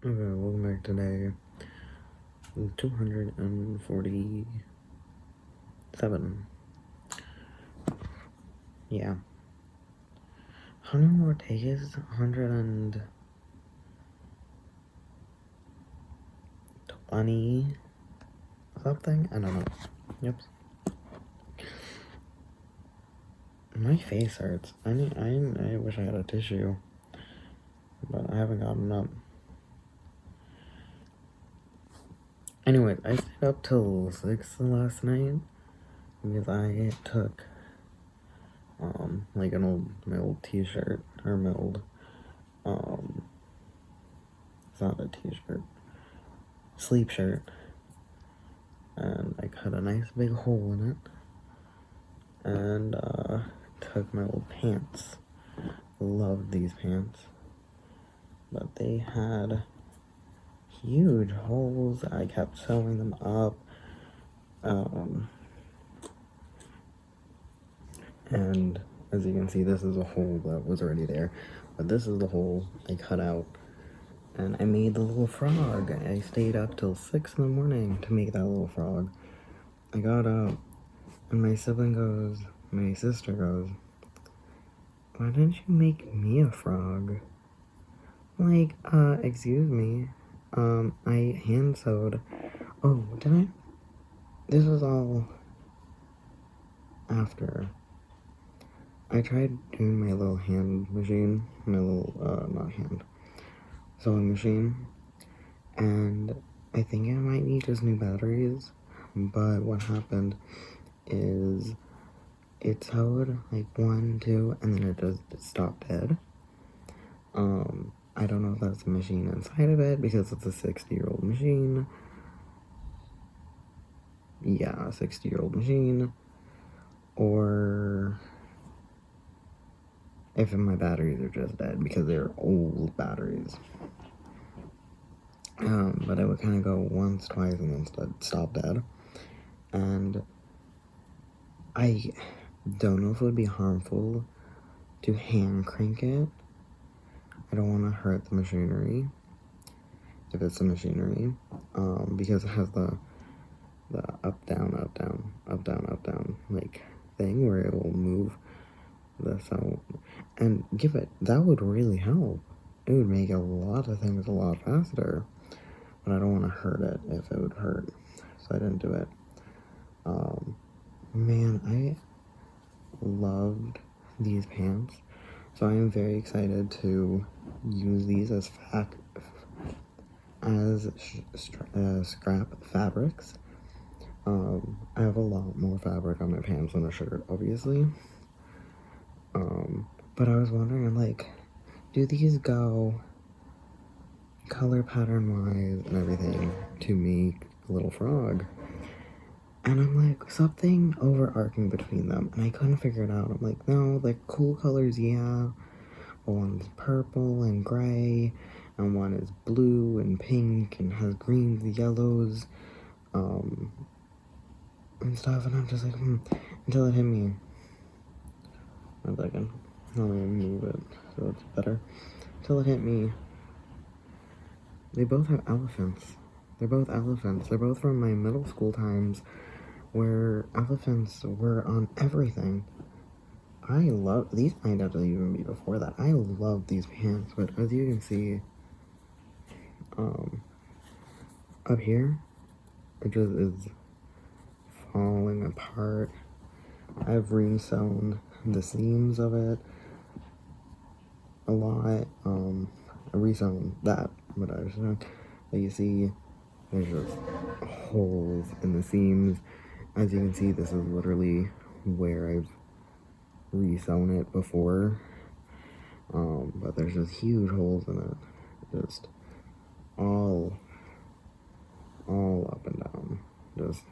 Okay, welcome back today. 247. Yeah. How many more days? 120 something? I don't know. Yep. My face hurts. I wish I had a tissue, but I haven't gotten up. Anyways, I stayed up till 6 last night because I took like my old t-shirt, or my old it's not a t-shirt, sleep shirt, and I cut a nice big hole in it and took my old pants. Loved these pants, but they had huge holes. I kept sewing them up, and as you can see, this is a hole that was already there, but this is the hole I cut out, and I made the little frog. I stayed up till 6 in the morning to make that little frog. I got up, and my sister goes, "Why didn't you make me a frog?" Like, excuse me. I hand sewed. Oh, did I? This was all after. I tried doing my little hand machine, my little, not hand, sewing machine, and I think I might need just new batteries, but what happened is it sewed like 1, 2, and then it just stopped dead. I don't know if that's the machine inside of it, because it's a 60-year-old machine. Yeah, a 60-year-old machine. Or if my batteries are just dead, because they're old batteries. But I would kind of go once, twice, and then stop dead. And I don't know if it would be harmful to hand crank it. I don't want to hurt the machinery, if it's the machinery, because it has the up, down, up, down, up, down, up, down, like, thing where it will move the sound, and that would really help. It would make a lot of things a lot faster, but I don't want to hurt it if it would hurt, so I didn't do it. Man, I loved these pants, so I am very excited to use these as scrap fabrics. I have a lot more fabric on my pants than a shirt, obviously. But I was wondering, I'm like, do these go color pattern wise and everything to make a little frog? And I'm like, something overarching between them, and I couldn't figure it out. I'm like, no, like, cool colors, yeah, but one's purple and gray, and one is blue and pink and has greens, yellows, and stuff, and I'm just like, until it hit me. 1 second, let me move it so it's better. Until it hit me. They both have elephants. They're both elephants. They're both from my middle school times, where elephants were on everything. I love these. Might actually even be before that. I love these pants, but as you can see, up here, it just is falling apart. I've re-sewn the seams of it a lot. I re-sewn that, but you see, there's just holes in the seams. As you can see, this is literally where I've re-sewn it before. But there's just huge holes in it, just all up and down, just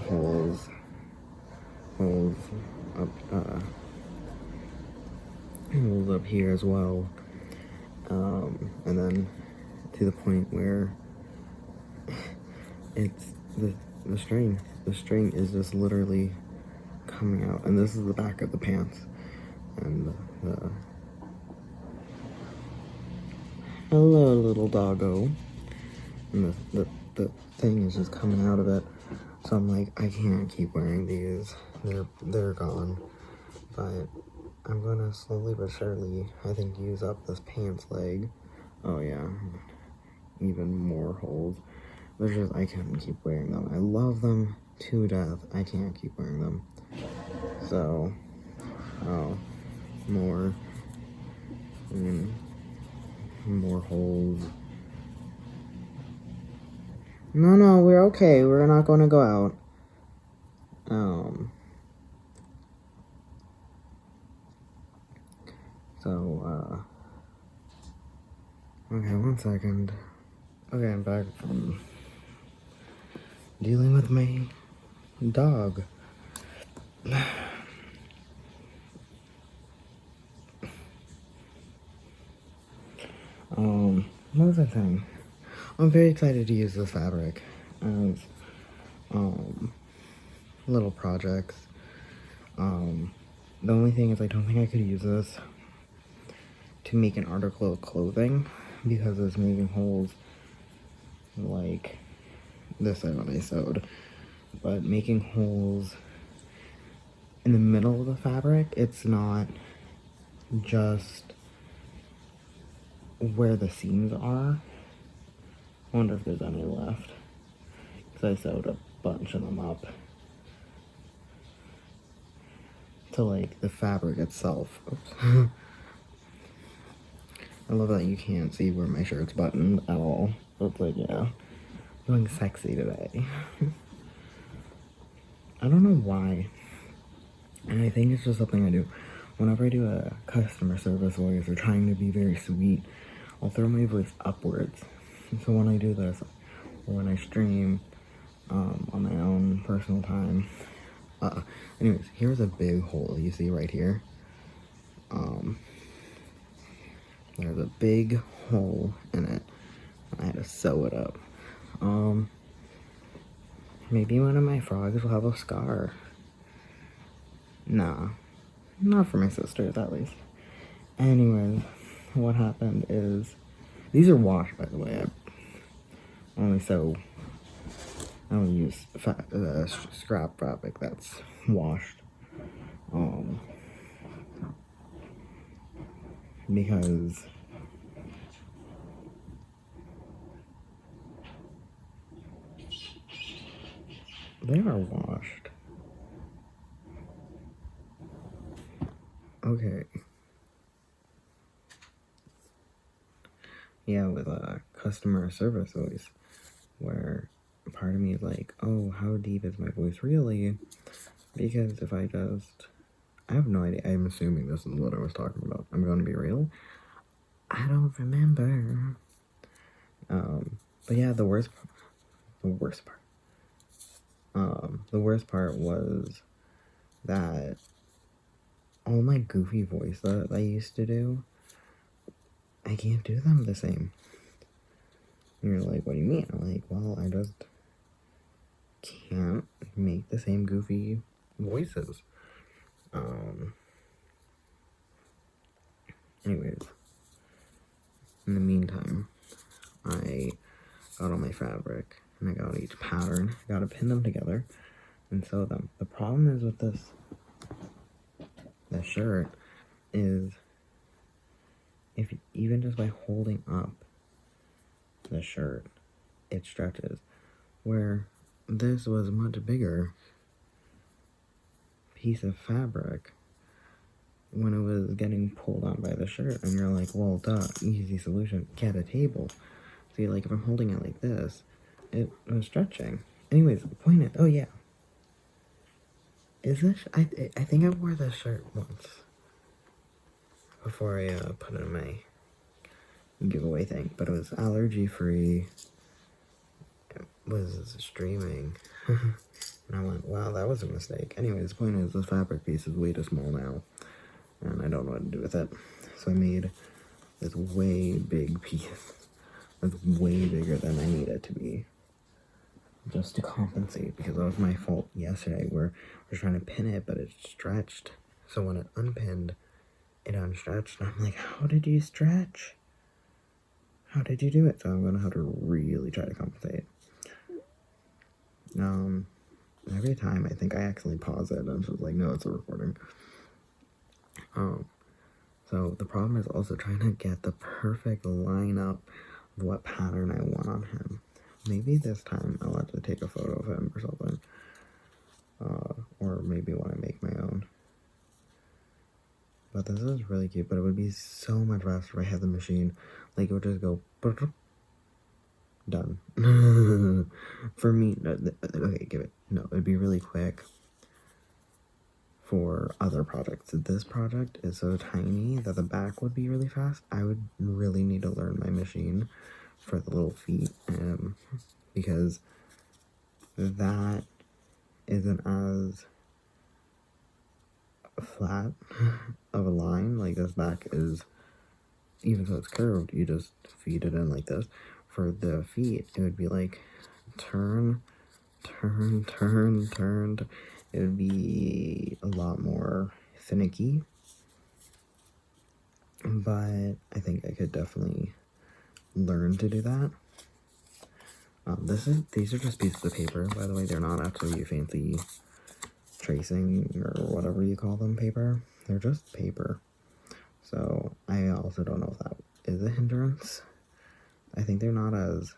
holes up, holes up here as well, and then to the point where it's the string is just literally coming out, and this is the back of the pants, and Hello, little doggo. And the thing is just coming out of it. So I'm like, I can't keep wearing these. They're gone. But I'm gonna slowly but surely, I think, use up this pants leg. Oh yeah, even more holes. They're just, I can't keep wearing them. I love them to death. I can't keep wearing them. So, oh, more, more holes. No, we're okay. We're not going to go out. Okay, 1 second. Okay, I'm back from dealing with my dog. What was I saying? I'm very excited to use this fabric as, little projects. The only thing is I don't think I could use this to make an article of clothing because it's making holes like this one I sewed. But making holes in the middle of the fabric, it's not just where the seams are. I wonder if there's any left, because I sewed a bunch of them up to like the fabric itself. Oops. I love that you can't see where my shirt's buttoned at all. It's like, yeah, feeling sexy today. I don't know why, and I think it's just something I do. Whenever I do a customer service voice or trying to be very sweet, I'll throw my voice upwards. So when I do this, or when I stream on my own personal time. Anyways, here's a big hole you see right here. There's a big hole in it. I had to sew it up. Maybe one of my frogs will have a scar. Nah, not for my sisters at least. Anyways, what happened is, these are washed, by the way. I only use scrap fabric that's washed. Because they are washed. Okay. Yeah, with a customer service voice, where part of me is like, oh, how deep is my voice really? Because if I have no idea. I'm assuming this is what I was talking about. I'm going to be real. I don't remember. But yeah, the worst part was that all my goofy voice that I used to do, I can't do them the same. And you're like, what do you mean? I'm like, well, I just can't make the same goofy voices. Anyways, in the meantime, I got all my fabric and I got each pattern. I gotta pin them together and sew them. The problem is with this shirt is if even just by holding up the shirt, it stretches. Where this was a much bigger piece of fabric when it was getting pulled on by the shirt, and you're like, well, duh, easy solution, get a table. See, like, if I'm holding it like this, it was stretching. Anyways, the point is, oh yeah, is this, I think I wore this shirt once before I put it in my giveaway thing, but it was allergy free, it was streaming, and I went, wow, that was a mistake. Anyways, the point is, this fabric piece is way too small now, and I don't know what to do with it, so I made this way big piece that's way bigger than I need it to be, just to compensate, because that was my fault yesterday, where I was trying to pin it, but it stretched, so when it unpinned, it unstretched, and I'm like, how did you stretch? how did you do it? So I'm gonna have to really try to compensate. Every time I think I accidentally pause it, and she's like, no, it's a recording. So the problem is also trying to get the perfect lineup of what pattern I want on him. Maybe this time I'll have to take a photo of him or something. Or maybe when I make my own. But this is really cute, but it would be so much faster if I had the machine. Like, it would just go... done. For me, okay, give it. No, it'd be really quick for other projects. This project is so tiny that the back would be really fast. I would really need to learn my machine for the little feet, because that isn't as flat of a line. Like, this back is, even though it's curved, you just feed it in like this. For the feet, it would be like turn, turn, turn, turn. It would be a lot more finicky, but I think I could definitely learn to do that. These are just pieces of paper, by the way. They're not actually fancy tracing or whatever you call them paper. They're just paper. So I also don't know if that is a hindrance. I think they're not as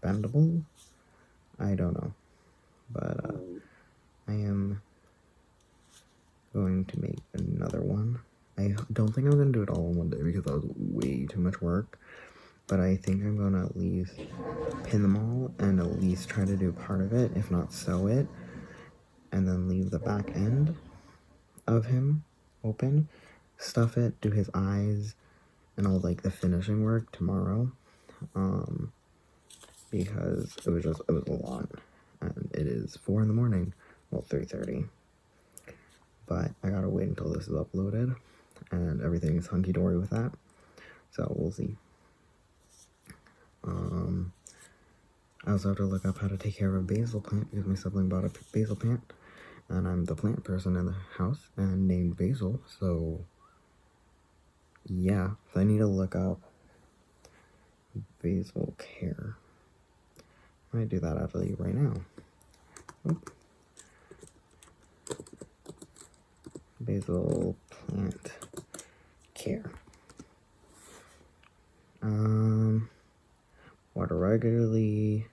bendable. I don't know. But I am going to make another one. I don't think I'm going to do it all in one day because that was way too much work. But I think I'm going to at least pin them all and at least try to do part of it, if not sew it, and then leave the back end of him open, stuff it, do his eyes, and all like the finishing work tomorrow, because it was a lot, and it is 4 in the morning, well, 3:30, but I gotta wait until this is uploaded, and everything is hunky-dory with that, so we'll see. I also have to look up how to take care of a basil plant, because my sibling bought a basil plant, and I'm the plant person in the house, and named Basil, so yeah, so I need to look up basil care. I might do that actually right now. Oop. Basil plant care. Water regularly,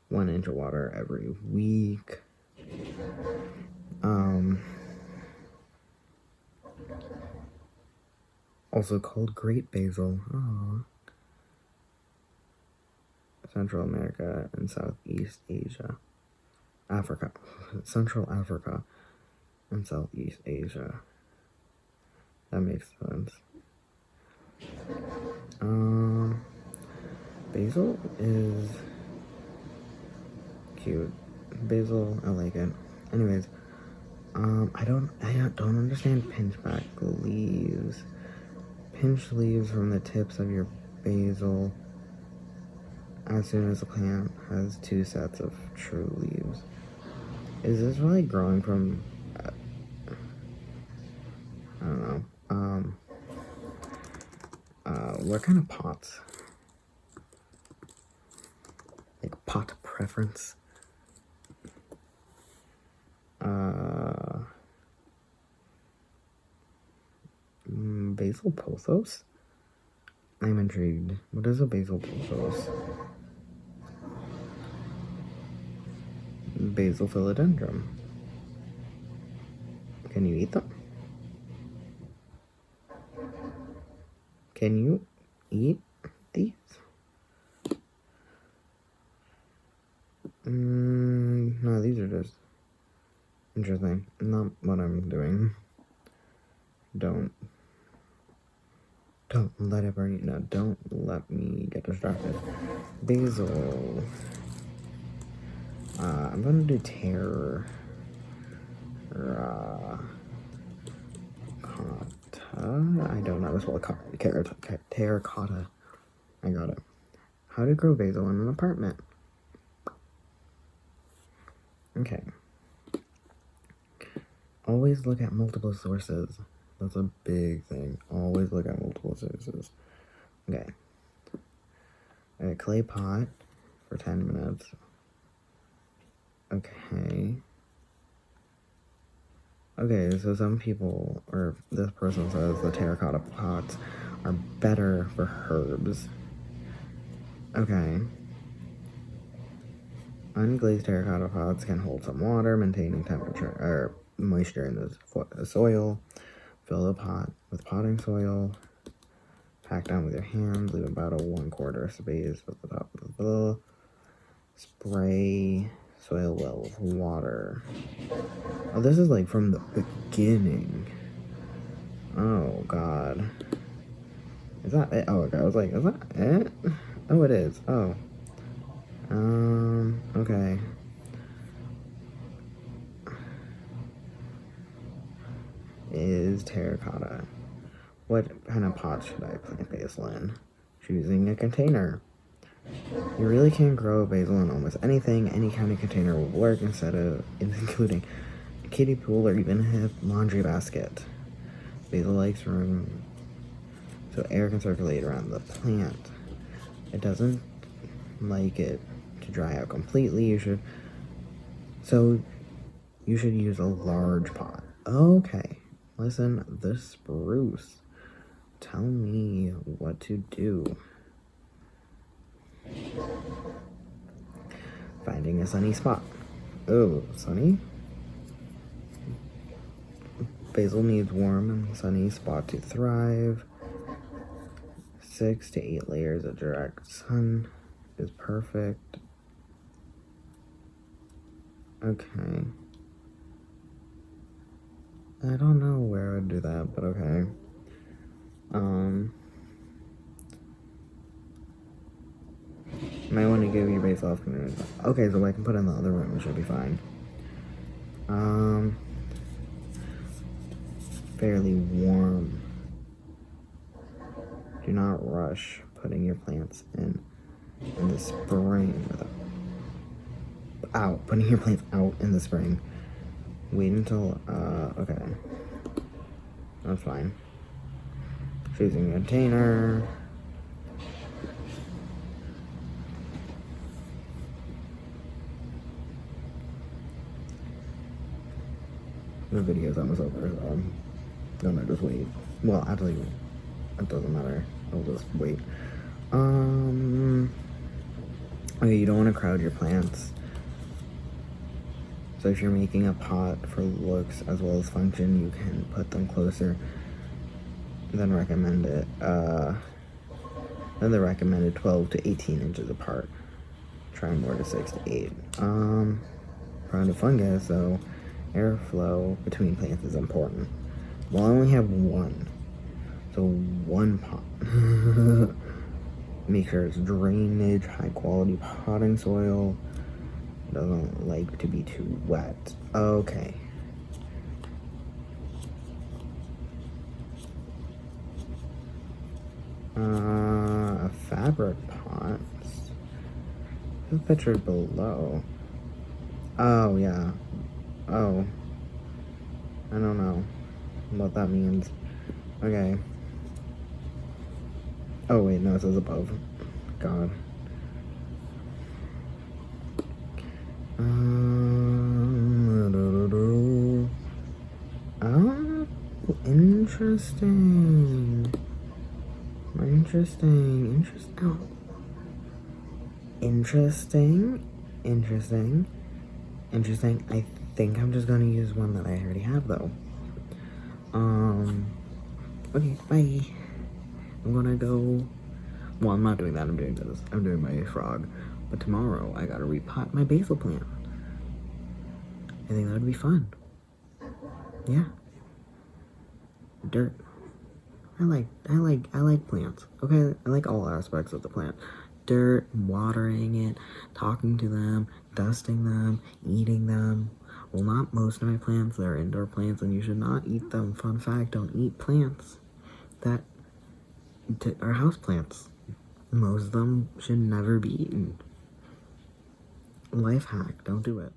1 inch of water every week. Also called Great Basil. Aww. Central America and Southeast Asia. Africa. Central Africa and Southeast Asia. That makes sense. Basil is cute. Basil, I like it. Anyways, I don't understand pinchback leaves. Pinch leaves from the tips of your basil as soon as the plant has 2 sets of true leaves. Is this really growing from, I don't know, what kind of pots? Like pot preference? Basil pothos? I'm intrigued. What is a basil pothos? Basil philodendron. Can you eat them? Can you eat these? No, these are just interesting. Not what I'm doing. Don't let it burn you. No, don't let me get distracted. Basil. I'm gonna do terracotta. I don't know how to spell terracotta. I got it. How to grow basil in an apartment. Okay. Always look at multiple sources. That's a big thing. Always look at multiple sources. Okay. a clay pot for 10 minutes. Okay. Okay, so some people, or this person says the terracotta pots are better for herbs. Okay. Unglazed terracotta pots can hold some water, maintaining temperature or moisture in the soil. Fill the pot with potting soil. Pack down with your hands. Leave about a 1/4 space at the top of the fill. Spray soil well with water. Oh, this is like from the beginning. Oh god. Is that it? Oh, okay. I was like, is that it? Oh, it is. Oh. Okay. Is terracotta. What kind of pot should I plant basil in? Choosing a container. You really can grow basil in almost anything. Any kind of container will work, including a kiddie pool or even a laundry basket. Basil likes room so air can circulate around the plant. It doesn't like it to dry out completely. You should use a large pot. Okay. Listen, the spruce. Tell me what to do. Finding a sunny spot. Oh, sunny? Basil needs warm and sunny spot to thrive. 6 to 8 layers of direct sun is perfect. Okay. I don't know where I would do that, but okay. Might want to give your basil afternoon. Okay, so I can put it in the other room, it should be fine. Fairly warm. Do not rush putting your plants in the spring. Putting your plants out in the spring. Wait until, okay. That's fine. Choosing a container. The video's almost over, so I'm gonna just wait. Well, actually, it doesn't matter. I'll just wait. Okay, you don't want to crowd your plants. So if you're making a pot for looks as well as function, you can put them closer than the recommended 12 to 18 inches apart. Try more to 6 to 8. Prone to fungus, so airflow between plants is important. Well, I only have one, so one pot. Make sure it's drainage, high quality potting soil. Doesn't like to be too wet. Okay. A fabric pot. It's pictured below. Oh, yeah. Oh. I don't know what that means. Okay. Oh, wait, no, it says above. God. Oh, interesting. Interesting. I think I'm just gonna use one that I already have, though. Okay, bye. I'm gonna go. Well, I'm not doing that. I'm doing this. I'm doing my frog. But tomorrow, I gotta repot my basil plant. I think that would be fun. Yeah. Dirt. I like plants. Okay, I like all aspects of the plant. Dirt, watering it, talking to them, dusting them, eating them. Well, not most of my plants. They're indoor plants, and you should not eat them. Fun fact: don't eat plants that are house plants. Most of them should never be eaten. Life hack: don't do it.